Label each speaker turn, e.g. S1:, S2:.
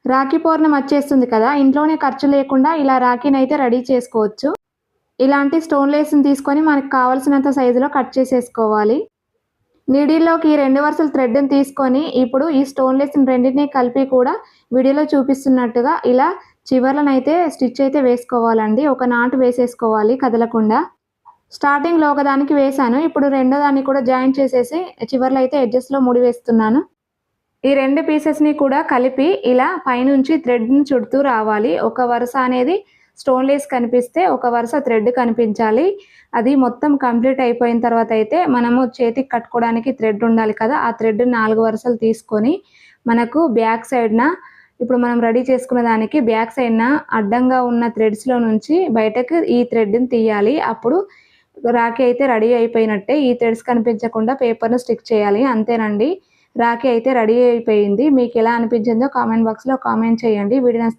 S1: రాఖీ పౌర్ణమి వచ్చేస్తుంది కదా! ఇంట్లోనే ఖర్చు లేకుండా ఇలా రాఖీనైతే రెడీ చేసుకోవచ్చు. ఇలాంటి స్టోన్ లేస్‌ని తీసుకొని మనకు కావాల్సినంత సైజులో కట్ చేసేసుకోవాలి. నీడిల్‌లోకి ఈ 2 వరుసల థ్రెడ్‌ని తీసుకొని ఇప్పుడు ఈ స్టోన్ లేస్‌ని రెండిటిని కలిపి కూడా వీడియోలో చూపిస్తున్నట్టుగా ఇలా చివర్లనైతే స్టిచ్ అయితే వేసుకోవాలండి. ఒక నాటు వేసేసుకోవాలి కదలకుండా. స్టార్టింగ్‌లో ఒకదానికి వేశాను. ఇప్పుడు రెండో దాన్ని కూడా జాయింట్ చేసేసి చివర్లో అయితే ఎడ్జెస్‌లో ముడి వేస్తున్నాను. ఈ 2 పీసెస్‌ని కూడా కలిపి ఇలా పైనుంచి థ్రెడ్‌ని చుడుతూ రావాలి. ఒక వరుస అనేది స్టోన్ లేస్ కనిపిస్తే, ఒక వరుస థ్రెడ్ కనిపించాలి. అది మొత్తం కంప్లీట్ అయిపోయిన తర్వాత అయితే మనము చేతికి కట్టుకోవడానికి థ్రెడ్ ఉండాలి కదా! ఆ థ్రెడ్ 4 వరుసలు తీసుకొని మనకు బ్యాక్ సైడ్‌న ఇప్పుడు మనం రెడీ చేసుకున్న దానికి బ్యాక్ సైడ్‌న అడ్డంగా ఉన్న థ్రెడ్స్‌లో నుంచి బయటకు ఈ థ్రెడ్‌ని తీయాలి. అప్పుడు రాఖీ అయితే రెడీ అయిపోయినట్టే. ఈ థ్రెడ్స్ కనిపించకుండా పేపర్‌ని స్టిక్ చేయాలి. అంతేనండి. రాఖీ అయితే రెడీ అయిపోయింది. మీకెలా అనిపించిందో కామెంట్ బాక్స్‌లో కామెంట్ చేయండి. వీడియో